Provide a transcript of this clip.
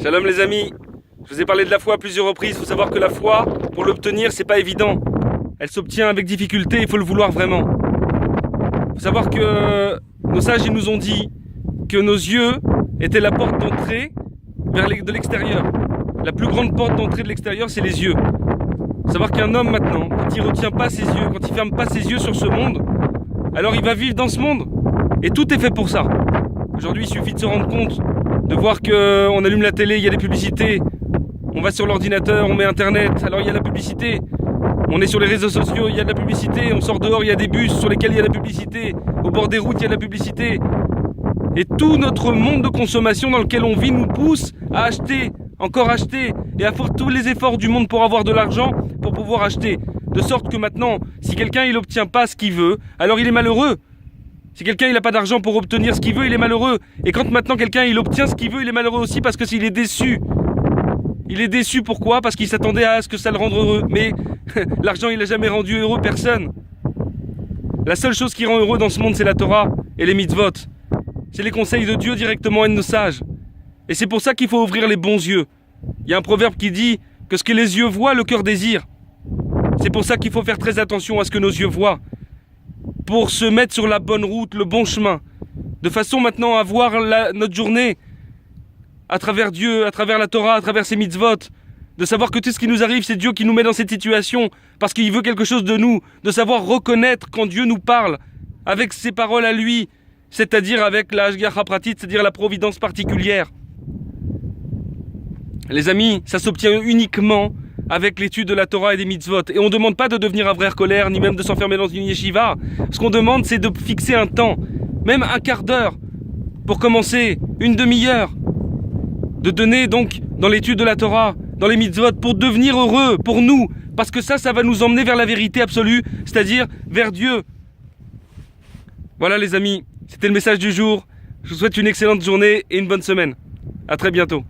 Shalom les amis, je vous ai parlé de la foi à plusieurs reprises. Il faut savoir que la foi, pour l'obtenir, c'est pas évident. Elle s'obtient avec difficulté, il faut le vouloir vraiment. Il faut savoir que nos sages ils nous ont dit que nos yeux étaient la porte d'entrée de l'extérieur. La plus grande porte d'entrée de l'extérieur, c'est les yeux. Il faut savoir qu'un homme maintenant, quand il retient pas ses yeux, quand il ferme pas ses yeux sur ce monde, alors il va vivre dans ce monde. Et tout est fait pour ça. Aujourd'hui, il suffit de se rendre compte, de voir qu'on allume la télé, il y a des publicités. On va sur l'ordinateur, on met internet, alors il y a la publicité. On est sur les réseaux sociaux, il y a de la publicité. On sort dehors, il y a des bus sur lesquels il y a de la publicité. Au bord des routes, il y a de la publicité. Et tout notre monde de consommation dans lequel on vit nous pousse à acheter, encore acheter, et à faire tous les efforts du monde pour avoir de l'argent, pour pouvoir acheter. De sorte que maintenant, si quelqu'un il obtient pas ce qu'il veut, alors il est malheureux. Si quelqu'un il n'a pas d'argent pour obtenir ce qu'il veut, il est malheureux. Et quand maintenant quelqu'un il obtient ce qu'il veut, il est malheureux aussi parce que s'il est déçu. Il est déçu pourquoi? Parce qu'il s'attendait à ce que ça le rende heureux. Mais l'argent il n'a jamais rendu heureux personne. La seule chose qui rend heureux dans ce monde c'est la Torah et les mitzvot. C'est les conseils de Dieu directement et de nos sages. Et c'est pour ça qu'il faut ouvrir les bons yeux. Il y a un proverbe qui dit que ce que les yeux voient, le cœur désire. C'est pour ça qu'il faut faire très attention à ce que nos yeux voient. Pour se mettre sur la bonne route, le bon chemin. De façon maintenant à voir notre journée à travers Dieu, à travers la Torah, à travers ses mitzvot. De savoir que tout ce qui nous arrive, c'est Dieu qui nous met dans cette situation parce qu'il veut quelque chose de nous. De savoir reconnaître quand Dieu nous parle avec ses paroles à lui, c'est-à-dire avec la Hashgacha Pratit, c'est-à-dire la providence particulière. Les amis, ça s'obtient uniquement avec l'étude de la Torah et des mitzvot. Et on ne demande pas de devenir un vrai colère, ni même de s'enfermer dans une yeshiva. Ce qu'on demande, c'est de fixer un temps, même un quart d'heure, pour commencer, une demi-heure. De donner donc dans l'étude de la Torah, dans les mitzvot, pour devenir heureux, pour nous. Parce que ça va nous emmener vers la vérité absolue, c'est-à-dire vers Dieu. Voilà les amis, c'était le message du jour. Je vous souhaite une excellente journée et une bonne semaine. À très bientôt.